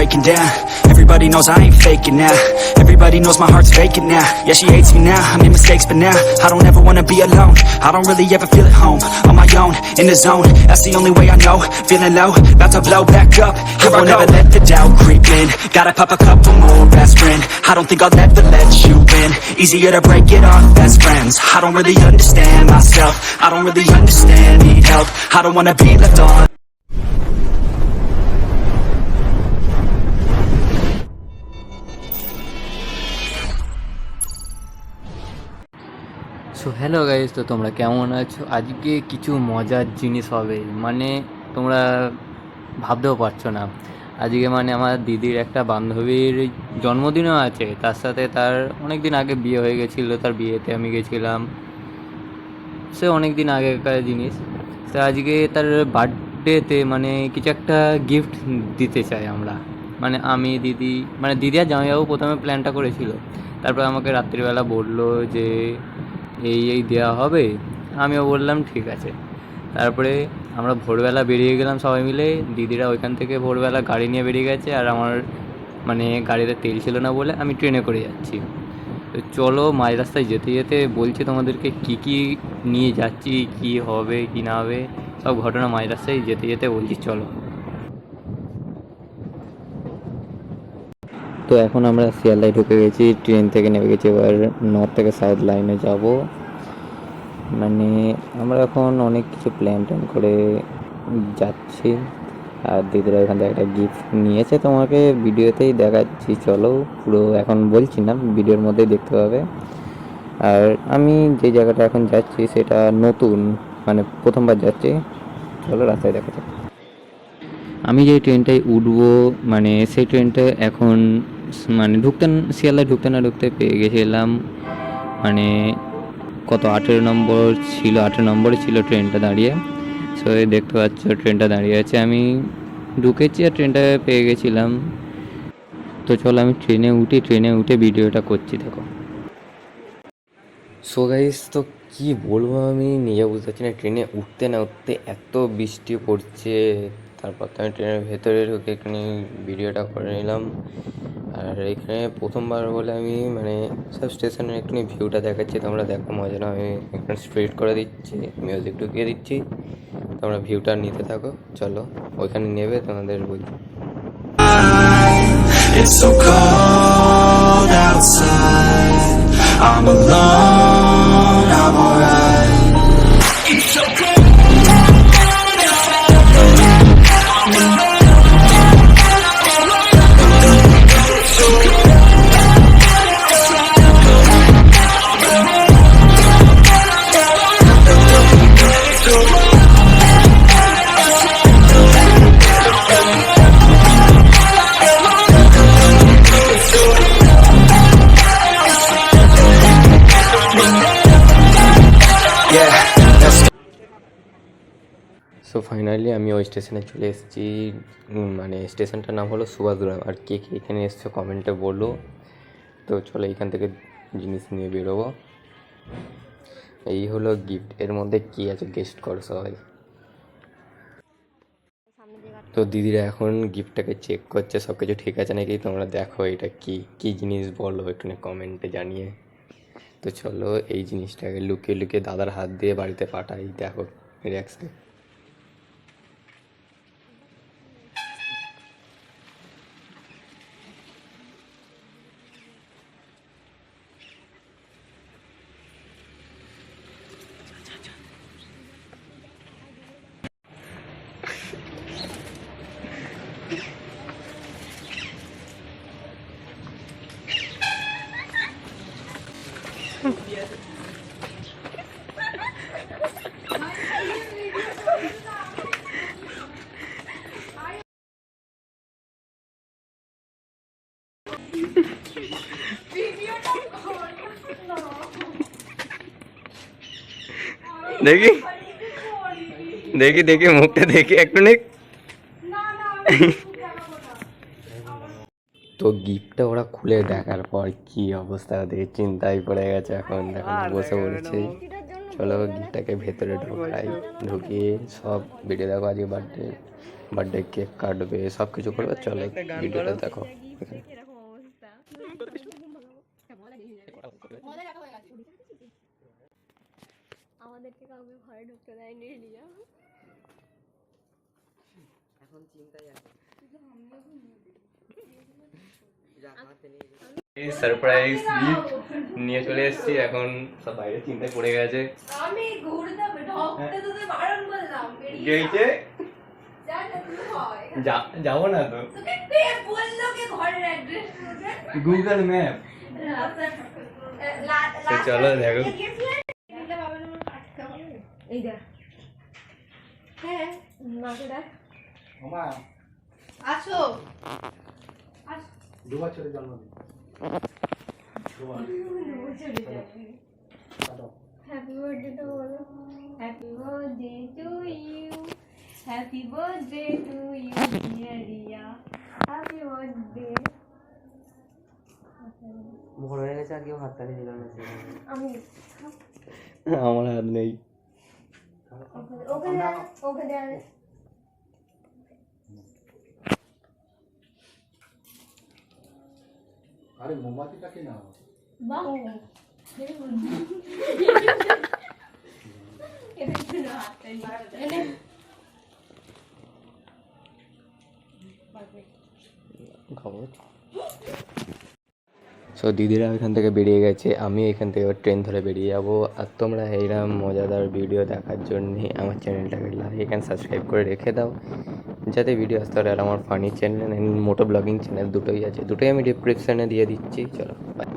breaking down. Everybody knows I ain't faking now. Everybody knows my heart's vacant now. Yeah, she hates me now, I made mistakes but now I don't ever wanna be alone. I don't really ever feel at home. On my own, in the zone, that's the only way I know. Feeling low, about to blow back up. Here I won't ever let the doubt creep in. Gotta pop a couple more aspirin. I don't think I'll ever let you in. Easier to break it off best friends. I don't really understand myself. I don't really understand, need help. I don't wanna be left on. So hello guys, তো তোমরা কেমন আছো? আজকে কিছু মজার জিনিস হবে, মানে তোমরা ভাবতেও পারছো না। আজকে মানে আমার দিদির একটা বান্ধবীর জন্মদিনও আছে, তার সাথে তার অনেক দিন আগে বিয়ে হয়ে গেছিলো। তার বিয়েতে আমি গেছিলাম, সে অনেক দিন আগেকার জিনিস। তো আজকে তার বার্থডেতে মানে কিছু একটা গিফট দিতে চাই আমরা, মানে আমি দিদি, মানে দিদি আর জামাইবাবু প্রথমে প্ল্যানটা করেছিল। তারপর আমাকে রাত্রিবেলা বললো যে এই দেওয়া হবে। আমিও বললাম ঠিক আছে। তারপরে আমরা ভোরবেলা বেরিয়ে গেলাম সবাই মিলে। দিদিরা ওইখান থেকে ভোরবেলা গাড়ি নিয়ে বেরিয়ে গেছে, আর আমার মানে গাড়িতে তেল ছিল না বলে আমি ট্রেনে করে যাচ্ছি। তো চলো, মাঝ রাস্তায় যেতে যেতে বলছি তোমাদেরকে কী কী নিয়ে যাচ্ছি, কি হবে কি না হবে, সব ঘটনা মাঝ রাস্তায় যেতে যেতে বলছি, চলো। তো এখন আমরা শিয়ালদায় ঢুকে গেছি, ট্রেন থেকে নেমে গেছি। এবার নর্থ থেকে সাউথ লাইনে যাব। মানে আমরা এখন অনেক কিছু প্ল্যান করে যাচ্ছি। আর দিদিরা এখান থেকে একটা গিফট নিয়েছে, তোমাকে ভিডিওতেই দেখাচ্ছি। চলো, পুরো এখন বলছি না, ভিডিওর মধ্যেই দেখতে পাবে। আর আমি যে জায়গাটা এখন যাচ্ছি সেটা নতুন, মানে প্রথমবার যাচ্ছি। চলো রাস্তায় দেখা যাক। আমি যে ট্রেনটায় উঠবো, মানে সেই ট্রেনটা এখন মানে শিয়ালদায় ঢুকতে না ঢুকতে পেয়ে গেছিলাম। মানে কত 18 নম্বর ছিল, 18 নম্বরে ছিল ট্রেনটা দাঁড়িয়ে। সো দেখতে পাচ্ছ ট্রেনটা দাঁড়িয়ে আছে, আমি ঢুকেছি আর ট্রেনটা পেয়ে গেছিলাম। তো চলো আমি ট্রেনে উঠে ভিডিওটা করছি, দেখো। সো গাইস, তো কি বলবো, আমি নিজে বুঝতে পারছি না। ট্রেনে উঠতে না উঠতে এত বৃষ্টি পড়ছে। তারপর তো আমি ট্রেনের ভেতরে ঢুকে এখানে ভিডিওটা করে নিলাম। আর এখানে প্রথমবার বলে আমি মানে সব স্টেশনের একটু ভিউটা দেখাচ্ছি, তোমরা দেখো মজা না। আমি এখানে স্ট্রেট করে দিচ্ছি, মিউজিক ঢুকিয়ে দিচ্ছি, তোমরা ভিউটা নিতে থাকো। চলো ওইখানে নেবে তোমাদের বলছি। It's so cold outside. I'm alone, I'm alright. It's so cold. So finally আমি ওই স্টেশনে চলে এসেছি। মানে স্টেশনটার নাম হলো সুভাষগ্রাম। আর কে কে এখানে এসছো কমেন্টে বলো। তো চলো এখান থেকে জিনিস নিয়ে বেরোবো। এই হলো গিফট, এর মধ্যে কী আছে গেস্ট করো সবাই। তো দিদিরা এখন গিফটটাকে চেক করছে, সব কিছু ঠিক আছে নাকি। তোমরা দেখো এটা কী কী জিনিস বলো একটু কমেন্টে জানিয়ে। তো চলো এই জিনিসটাকে লুকিয়ে লুকিয়ে দাদার হাত দিয়ে বাড়িতে পাঠাই, দেখো রিয়াকশান। দেখি দেখি দেখি মুখটা দেখি একটু নেক। তো গিফটটা ওরা খুলে দেখার পর কি অবস্থা, দেখে চিন্তায় পড়ে গেছে। এখন বসে পড়েছে। চলো গিফটটাকে ভেতরে ঢুকিয়ে সব ভিডিও দেখো। আজকে বার্থডে বার্থডে কেক কাটবে, সব কিছু করবে। চলো ভিডিওটা দেখো। এরকম অবস্থা আমাদেরকে কাউকে ঘরে ঢুকতে দেয়নি রিয়া সারপ্রাইজ গিফট নিয়ে চলে এসেছি, এখন সব বাইরে চিন্তায় পড়ে গেছে। আমি ঘুরতে ঢুকতে তো বারণ করলাম গেইছে যাবো না তো, কে বললো কে ঘরের অ্যাড্রেস গুগল ম্যাপ। তো চলো দেখো। এই দেখ হ্যাঁ মাকে ডাক আসো দু বছরের জন্মদিন। হ্যাপি বার্থডে তো বলো happy birthday to you happy birthday to you dear Riya happy birthday বড় হয়ে গেছে আর কেউ হাততালি দিল না। আমি আমার হাত নেই। ওখানে ওখানে আরে মোমবাতিটা কি না বাহ সো দিদিরা এখান থেকে বেরিয়ে গেছে, আমি এখান থেকে ট্রেন ধরে বেরিয়ে যাবো। আর তোমরা এইরকম মজাদার ভিডিও দেখার জন্যে আমার চ্যানেলটাকে লাইক অ্যান্ড সাবস্ক্রাইব করে রেখে দাও, যাতে ভিডিও আসতে পারে। আর আমার ফানি চ্যানেল মোটো ব্লগিং চ্যানেল দুটোই আছে, দুটোই আমি ডিসক্রিপশানে দিয়ে দিচ্ছি। চলো বাই।